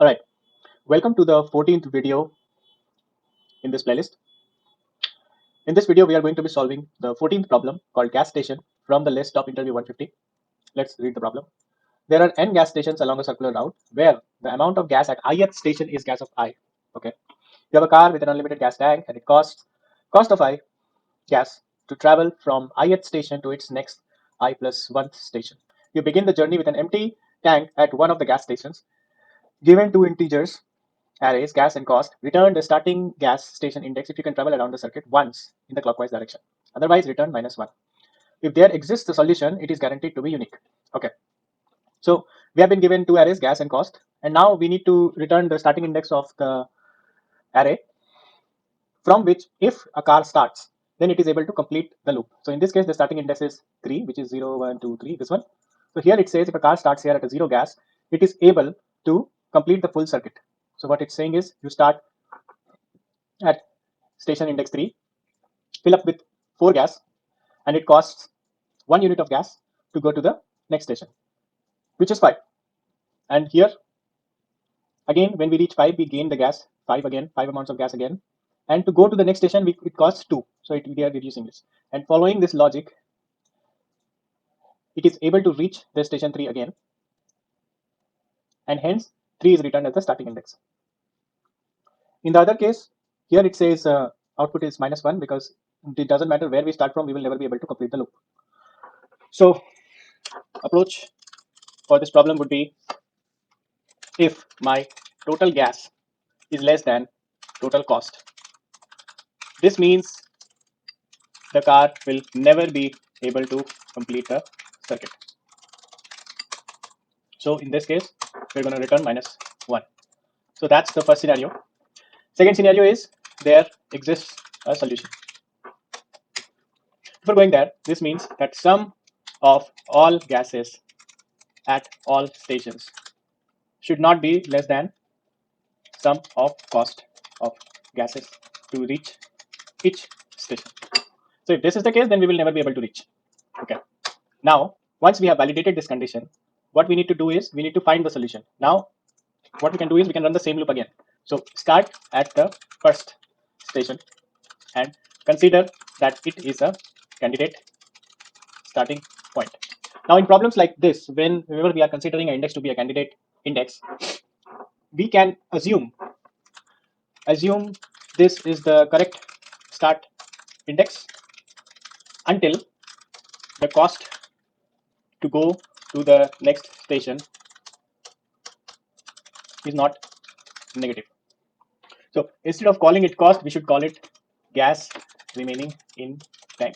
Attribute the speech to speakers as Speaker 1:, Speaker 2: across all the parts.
Speaker 1: Alright, welcome to the 14th video in this playlist. In this video, we are going to be solving the 14th problem called gas station from the list Top Interview 150. Let's read the problem. There are n gas stations along a circular route where the amount of gas at ith station is gas of I. Okay, you have a car with an unlimited gas tank and it cost of I gas to travel from ith station to its next I plus 1th station. You begin the journey with an empty tank at one of the gas stations. Given two integers arrays, gas and cost, return the starting gas station index if you can travel around the circuit once in the clockwise direction. Otherwise, return -1. If there exists a solution, it is guaranteed to be unique. Okay. So we have been given two arrays, gas and cost, and now we need to return the starting index of the array from which if a car starts, then it is able to complete the loop. So in this case, the starting index is 3, which is 0, 1, 2, 3, this one. So here it says if a car starts here at a 0 gas, it is able to complete the full circuit. So what it's saying is you start at station index 3, fill up with 4 gas, and it costs 1 unit of gas to go to the next station, which is 5. And here again, when we reach 5, we gain the gas 5 again, 5 amounts of gas again, and to go to the next station it costs 2. So we are reducing this, and following this logic, it is able to reach the station 3 again, and hence 3 is returned as the starting index. In the other case, here it says output is -1 because it doesn't matter where we start from, we will never be able to complete the loop. So approach for this problem would be, if my total gas is less than total cost, this means the car will never be able to complete the circuit. So in this case, we're going to return -1. So that's the first scenario. Second scenario is there exists a solution. Before going there, this means that sum of all gases at all stations should not be less than sum of cost of gases to reach each station. So if this is the case, then we will never be able to reach. Okay. Now, once we have validated this condition, what we need to do is we need to find the solution. Now, what we can do is we can run the same loop again. So start at the first station and consider that it is a candidate starting point. Now, in problems like this, whenever we are considering an index to be a candidate index, we can assume this is the correct start index until the cost to go to the next station is not negative. So instead of calling it cost, we should call it gas remaining in tank.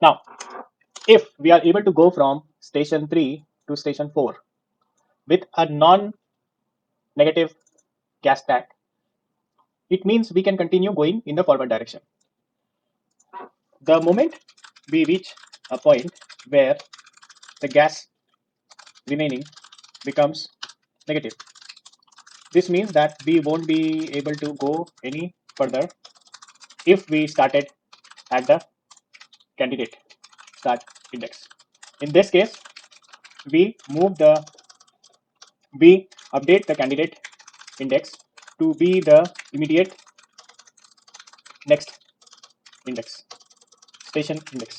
Speaker 1: Now, if we are able to go from station 3 to station 4 with a non-negative gas tank, it means we can continue going in the forward direction. The moment we reach a point where the gas remaining becomes negative, this means that we won't be able to go any further if we started at the candidate start index. In this case, we update the candidate index to be the immediate next index, station index.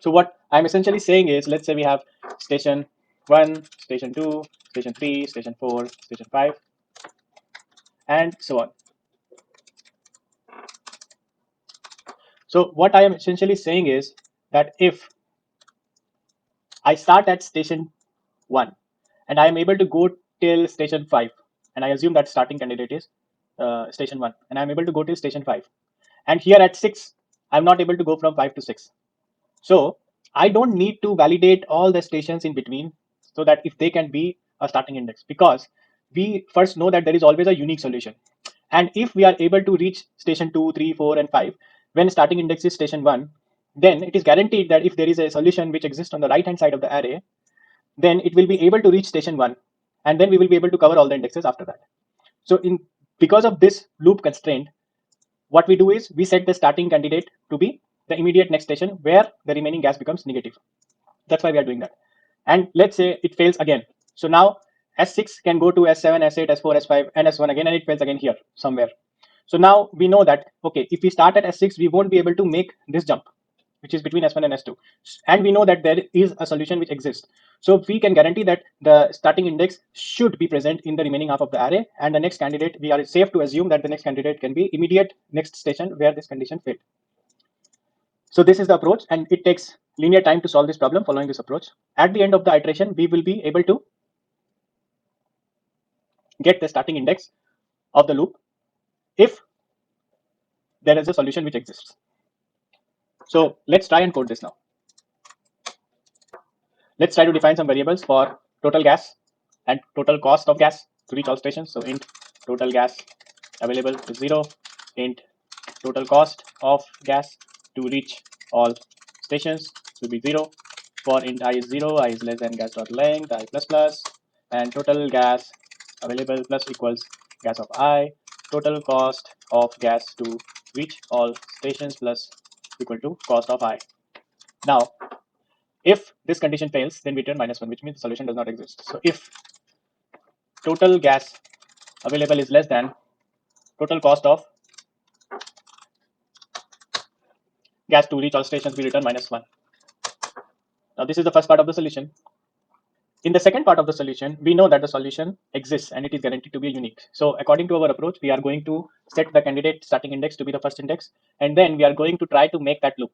Speaker 1: So what I'm essentially saying is, let's say we have station 1, station 2, station 3, station 4, station 5, and so on. So what I am essentially saying is that if I start at station 1 and I am able to go till station 5, and I assume that starting candidate is station 1, and I am able to go till station 5, and here at 6 I'm not able to go from 5 to 6. So I don't need to validate all the stations in between so that if they can be a starting index, because we first know that there is always a unique solution. And if we are able to reach station 2, 3, 4, and 5 when starting index is station 1, then it is guaranteed that if there is a solution which exists on the right hand side of the array, then it will be able to reach station 1, and then we will be able to cover all the indexes after that. So because of this loop constraint, what we do is we set the starting candidate to be the immediate next station where the remaining gas becomes negative. That's why we are doing that. And let's say it fails again. So now S6 can go to S7, S8, S4, S5, and S1 again, and it fails again here somewhere. So now we know that, okay, if we start at S6, we won't be able to make this jump, which is between S1 and S2. And we know that there is a solution which exists. So we can guarantee that the starting index should be present in the remaining half of the array, and the next candidate, we are safe to assume that the next candidate can be immediate next station where this condition failed. So this is the approach, and it takes linear time to solve this problem following this approach. At the end of the iteration, we will be able to get the starting index of the loop if there is a solution which exists. So let's try and code this now. Let's try to define some variables for total gas and total cost of gas to reach all stations. So int total gas available is 0, int total cost of gas to reach all stations will be 0. For int I is 0, I is less than gas dot length, I plus plus, and total gas available plus equals gas of I, total cost of gas to reach all stations plus equal to cost of I. Now, if this condition fails, then we return -1, which means the solution does not exist. So if total gas available is less than total cost of gas to reach all stations, we return -1. Now this is the first part of the solution. In the second part of the solution, we know that the solution exists and it is guaranteed to be unique. So according to our approach, we are going to set the candidate starting index to be the first index, and then we are going to try to make that loop.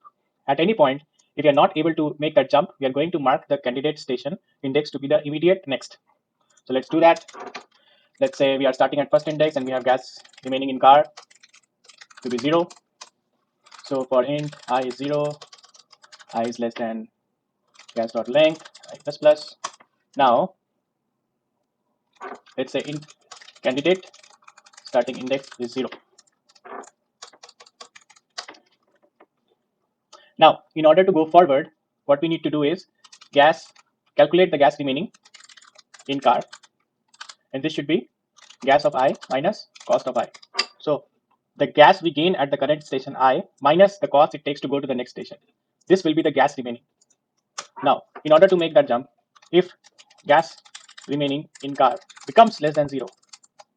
Speaker 1: At any point, if we are not able to make that jump, we are going to mark the candidate station index to be the immediate next. So let's do that. Let's say we are starting at first index and we have gas remaining in car to be 0. So for int I is 0, I is less than gas dot length, I plus plus. Now let's say int candidate starting index is 0. Now in order to go forward, what we need to do is calculate the gas remaining in car, and this should be gas of I minus cost of I. So the gas we gain at the current station I minus the cost it takes to go to the next station. This will be the gas remaining. Now, in order to make that jump, if gas remaining in car becomes less than 0,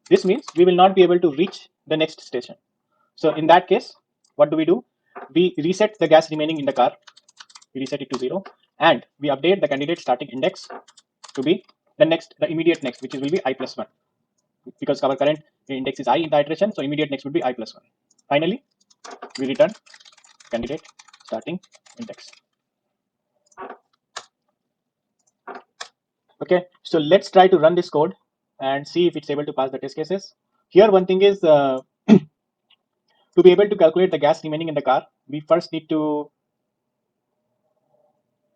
Speaker 1: this means we will not be able to reach the next station. So in that case, what do? We reset the gas remaining in the car, we reset it to 0, and we update the candidate starting index to be the immediate next, which will be I plus 1. Because our current index is I in the iteration, so immediate next would be I plus 1. Finally, we return candidate starting index. Okay, so let's try to run this code and see if it's able to pass the test cases. Here, one thing is to be able to calculate the gas remaining in the car, we first need to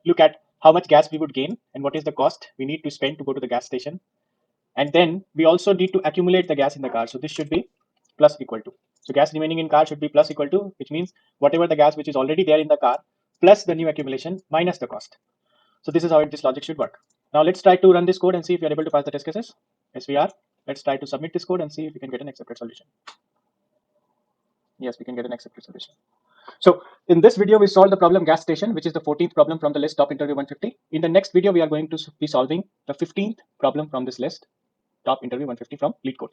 Speaker 1: look at how much gas we would gain and what is the cost we need to spend to go to the gas station. And then we also need to accumulate the gas in the car. So this should be plus equal to. So gas remaining in car should be plus equal to, which means whatever the gas which is already there in the car plus the new accumulation minus the cost. So this is how this logic should work. Now let's try to run this code and see if we are able to pass the test cases. Yes, we are. Let's try to submit this code and see if we can get an accepted solution. Yes, we can get an accepted solution. So in this video, we solved the problem gas station, which is the 14th problem from the list top interview 150. In the next video, we are going to be solving the 15th problem from this list top interview 150 from Leetcode.